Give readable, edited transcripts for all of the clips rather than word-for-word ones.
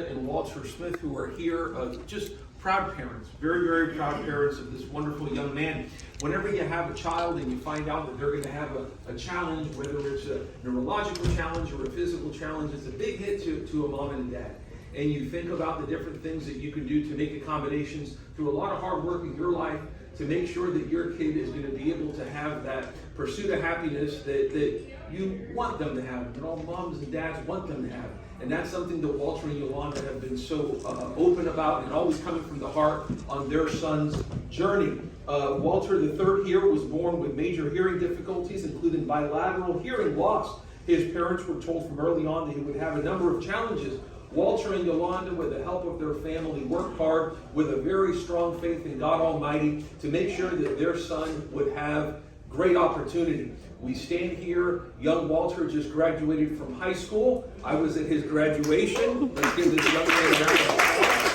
and Walter Smith, who are here, just proud parents, very, very proud parents of this wonderful young man. Whenever you have a child and you find out that they're going to have a challenge, whether it's a neurological challenge or a physical challenge, it's a big hit to a mom and a dad. And you think about the different things that you can do to make accommodations through a lot of hard work in your life to make sure that your kid is going to be able to have that pursuit of happiness that you want them to have, that all moms and dads want them to have. And that's something that Walter and Yolanda have been so open about and always coming from the heart on their son's journey. Walter III here was born with major hearing difficulties, including bilateral hearing loss. His parents were told from early on that he would have a number of challenges. Walter and Yolanda, with the help of their family, worked hard with a very strong faith in God Almighty to make sure that their son would have great opportunity. We stand here. Young Walter just graduated from high school. I was at his graduation. Let's give this young man a round of applause.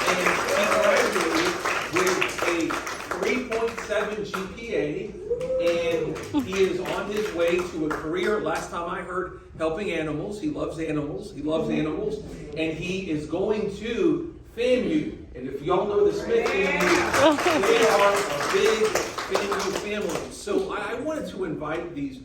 And he graduated with a 3.7 GPA, and he is on his way to a career, last time I heard, helping animals. He loves animals. He loves animals. And he is going to FAMU. And if y'all know the Smith family, they are a big FAMU family. So I wanted to invite this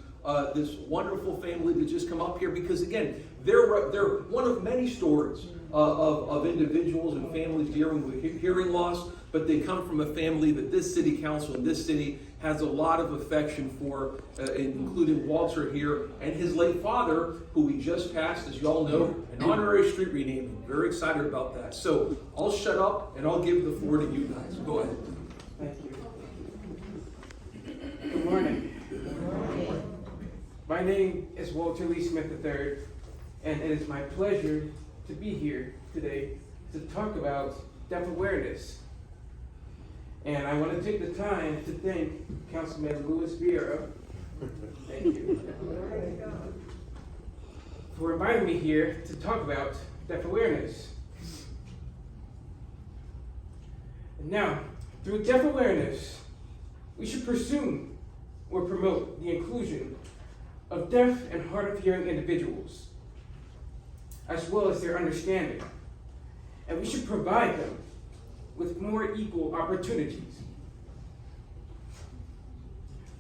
wonderful family to just come up here because, again, they're one of many stories of individuals and families dealing with hearing loss, but they come from a family that this city council and this city has a lot of affection for, including Walter here and his late father, who we just passed, as you all know, an honorary street renaming. Very excited about that. So I'll shut up and I'll give the floor to you guys. Go ahead. Thank you. Good morning. My name is Walter Lee Smith III, and it is my pleasure to be here today to talk about deaf awareness. And I want to take the time to thank Councilman Louis Vieira, thank you, for inviting me here to talk about deaf awareness. And now, through deaf awareness, we should pursue or promote the inclusion of deaf and hard of hearing individuals, as well as their understanding. And we should provide them with more equal opportunities.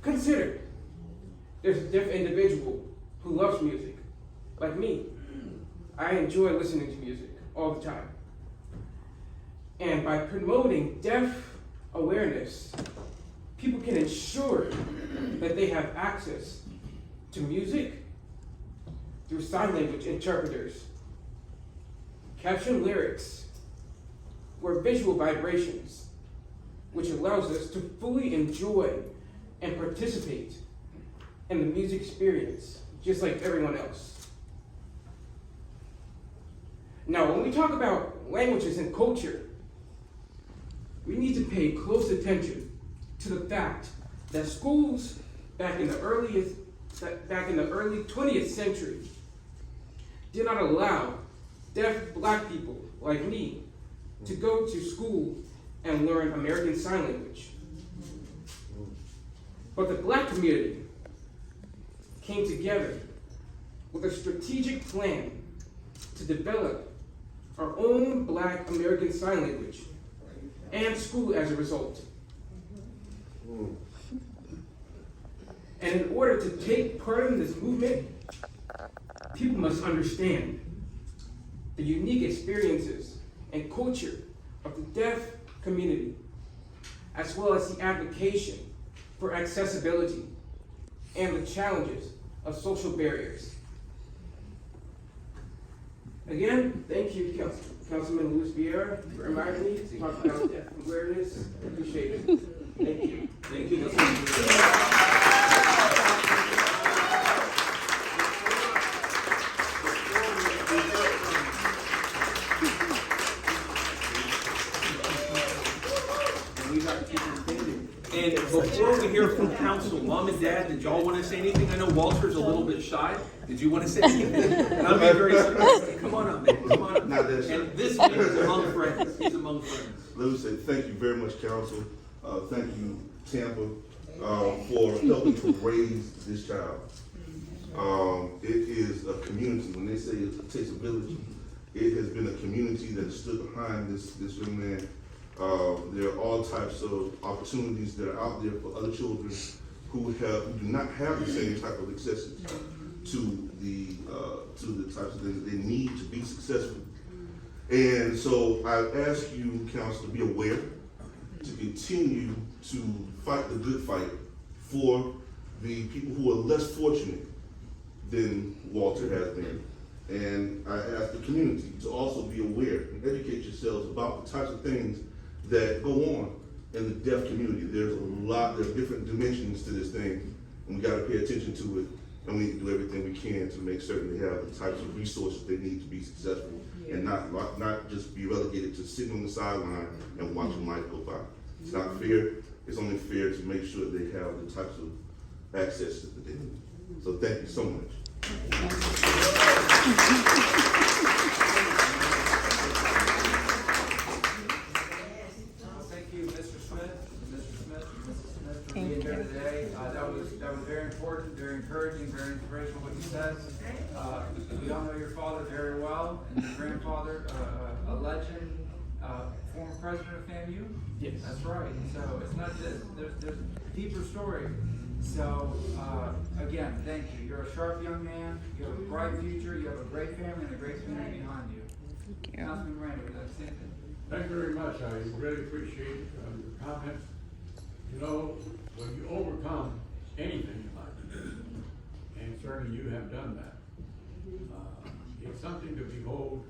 Consider, there's a deaf individual who loves music, like me. I enjoy listening to music all the time. And by promoting deaf awareness, people can ensure that they have access to music through sign language interpreters, caption lyrics, or visual vibrations, which allows us to fully enjoy and participate in the music experience, just like everyone else. Now, when we talk about languages and culture, we need to pay close attention to the fact that schools back in the early 20th century did not allow deaf black people like me to go to school and learn American Sign Language. But the black community came together with a strategic plan to develop our own Black American Sign Language and school as a result. And in order to take part in this movement, people must understand the unique experiences and culture of the deaf community, as well as the application for accessibility and the challenges of social barriers. Again, thank you, Councilman Louis Vieira, for inviting me to talk about deaf awareness. I appreciate it. Thank you. Thank you. And before we hear from council, Mom and Dad, did y'all want to say anything? I know Walter's a little bit shy. Did you want to say anything? And I'm being very serious. Come on up, man. Come on up. Not that shy. And this man is among friends. He's among friends. Let me say thank you very much, council. Thank you, Tampa, for helping to raise this child. It is a community. When they say it takes a village, It has been a community that has stood behind this young man. There are all types of opportunities that are out there for other children who do not have the same type of access to the types of things that they need to be successful. And so I ask you, council, to be aware, to continue to fight the good fight for the people who are less fortunate than Walter has been. And I ask the community to also be aware and educate yourselves about the types of things that go on in the deaf community. There are different dimensions to this thing, and we gotta pay attention to it, and we need to do everything we can to make certain they have the types of resources they need to be successful, and not just be relegated to sitting on the sideline and watching life go by. It's not fair. It's only fair to make sure they have the types of access that they need. So thank you so much. Thank you, Mr. Smith, for being here today. That was very important, very encouraging, very inspirational what you said. We all know your father very well, and your grandfather, a legend, former president of FAMU. Yes. That's right. So it's not just, there's a deeper story. So, again, thank you. You're a sharp young man. You have a bright future. You have a great family and a great community behind you. Thank you. Councilman Randall, would that same thing? Thank you very much. I really appreciate your comments. You know, when you overcome anything in life, and certainly you have done that, it's something to behold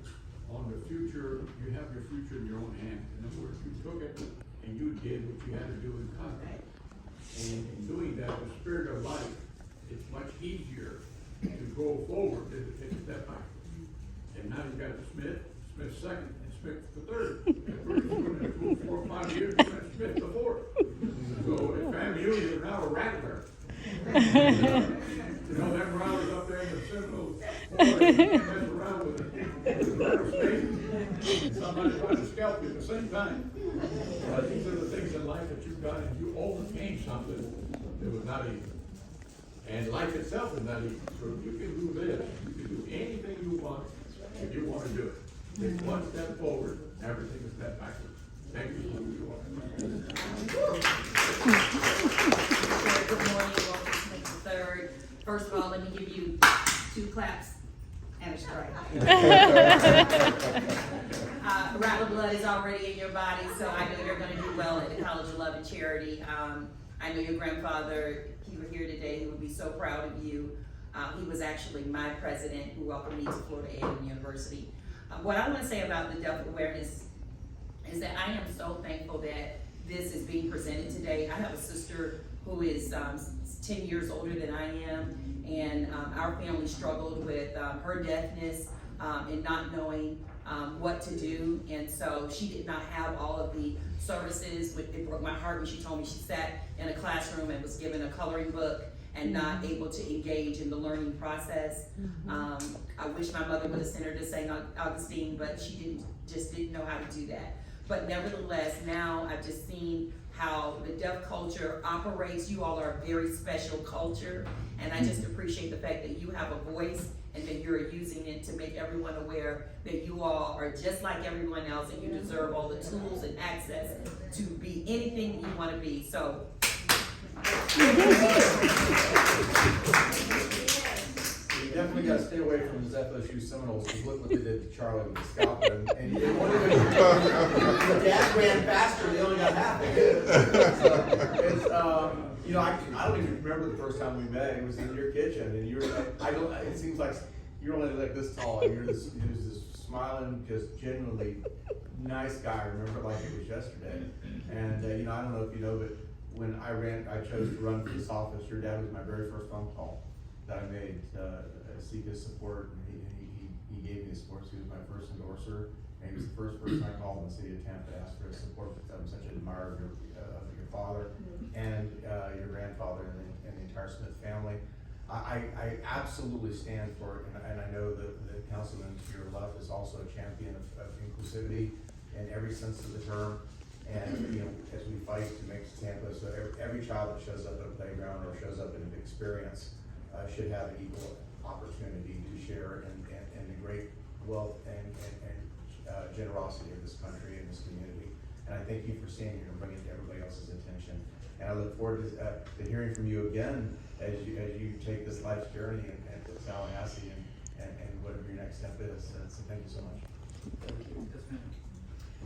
on the future. You have your future in your own hands. In other words, you took it and you did what you had to do in contact. And in doing that, the spirit of life, it's much easier to go forward than to take a step back. And now you've got Smith second, and Smith the third. And pretty soon, in 2, 4, 5 years, you're going to Smith the fourth. So at FAMU, you're now a rattler. You know, them rounds up there in the Seminoles, boy, you mess around with the rattlesnake, somebody trying to scalp you at the same time. These are the things in life that you've done, and you overcame something that was not easy. And life itself is not easy. So if you can do this, you can do anything you want if you want to do it. Take one step forward, never take a step backward. Thank you for who you are. Good morning, Walter Smith III. First of all, let me give you 2 claps and a strike. Rattle blood is already in your body, so I know you're going to do well at the College of Love and Charity. I know your grandfather, if he were here today, he would be so proud of you. He was actually my president who welcomed me to Florida A&M University. What I want to say about the deaf awareness is that I am so thankful that this is being presented today. I have a sister who is 10 years older than I am, and our family struggled with her deafness and not knowing what to do, and so she did not have all of the services. It broke my heart when she told me she sat in a classroom and was given a coloring book and not able to engage in the learning process. I wish my mother would have sent her to St. Augustine, but she just didn't know how to do that. But nevertheless, now I've just seen how the deaf culture operates. You all are a very special culture, and I just appreciate the fact that you have a voice and that you're using it to make everyone aware that you all are just like everyone else and you deserve all the tools and access to be anything you want to be. So. You definitely got to stay away from the FSU Seminoles because look what they did to Charlie with the scalpel. And you don't even, the dad ran faster, they only got half of it. So it's, you know, I don't even remember the first time we met. It was in your kitchen, and you were, it seems like you're only like this tall, and you're this smiling, just genuinely nice guy. I remember like it was yesterday. And, you know, I don't know if you know, but when I chose to run for this office, your dad was my very first phone call that I made to seek his support, and he gave me his support. So he was my first endorser, and he was the first person I called in the city of Tampa to ask for his support because I'm such an admirer of your father and your grandfather and the entire Smith family. I absolutely stand for it, and I know that the councilman to your left is also a champion of inclusivity in every sense of the term. And you know, as we fight to make Tampa so every child that shows up at a playground or shows up in an experience should have an equal opportunity to share in the great wealth and generosity of this country and this community. And I thank you for seeing it and bringing it to everybody else's attention. And I look forward to hearing from you again as you take this life's journey and to Tallahassee and whatever your next step is. So thank you so much. Yes, ma'am.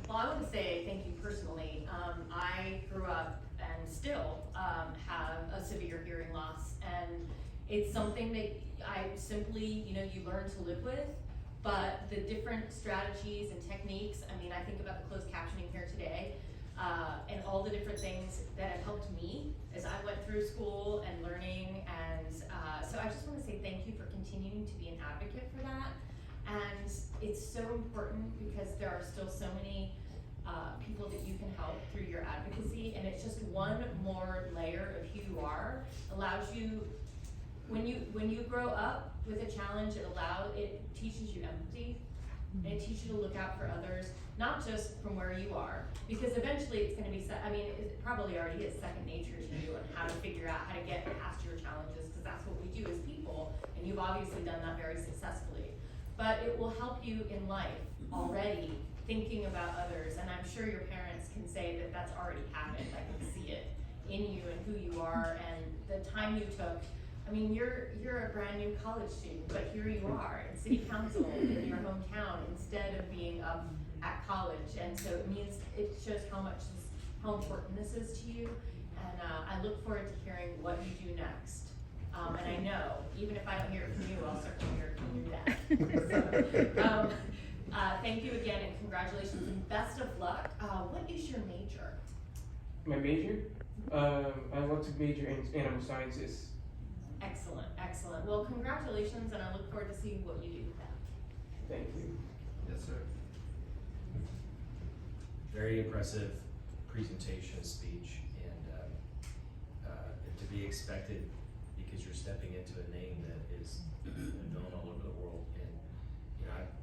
Well, I want to say thank you personally. I grew up and still have a severe hearing loss, and it's something that I simply, you learn to live with. But the different strategies and techniques, I mean, I think about the closed captioning here today, and all the different things that have helped me as I went through school and learning. And so I just want to say thank you for continuing to be an advocate for that. And it's so important because there are still so many people that you can help through your advocacy, and it's just one more layer of who you are. Allows you, when you grow up with a challenge, it teaches you empathy, and it teaches you to look out for others, not just from where you are, because eventually it's going to be, it probably already is second nature to you on how to figure out how to get past your challenges, because that's what we do as people, and you've obviously done that very successfully. But it will help you in life already, thinking about others, and I'm sure your parents can say that that's already happened. I can see it in you and who you are and the time you took. I mean, you're a brand new college student, but here you are in city council in your hometown instead of being up at college, and so it shows how important this is to you, and I look forward to hearing what you do next. And I know, even if I don't hear it from you, I'll certainly hear it from your dad. Thank you again, and congratulations, and best of luck. What is your major? My major? I want to major in animal sciences. Excellent, excellent. Well, congratulations, and I look forward to seeing what you do with that. Thank you. Yes, sir. Very impressive presentation speech, and to be expected because you're stepping into a name that is known all over the world. And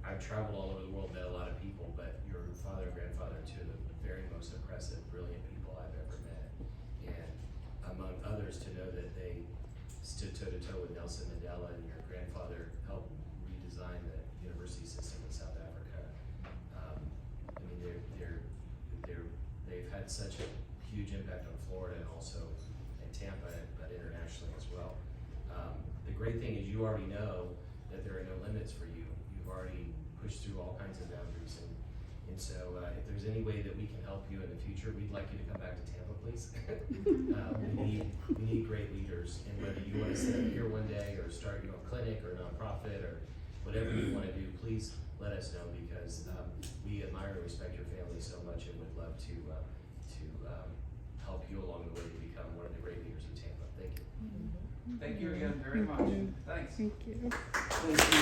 I've traveled all over the world, met a lot of people, but your father and grandfather are two of the very most impressive, brilliant people I've ever met. And among others, to know that they stood toe to toe with Nelson Mandela, and your grandfather helped redesign the university system in South Africa. I mean, they've had such a huge impact on Florida and also in Tampa, but internationally as well. The great thing is you already know that there are no limits for you. You've already pushed through all kinds of boundaries, and so if there's any way that we can help you in the future, we'd like you to come back to Tampa, please. We need great leaders, and whether you want to sit up here one day or start your own clinic or nonprofit or whatever you want to do, please let us know, because we admire and respect your family so much and would love to help you along the way to become one of the great leaders of Tampa. Thank you. Thank you again very much. Thanks. Thank you. Thank you.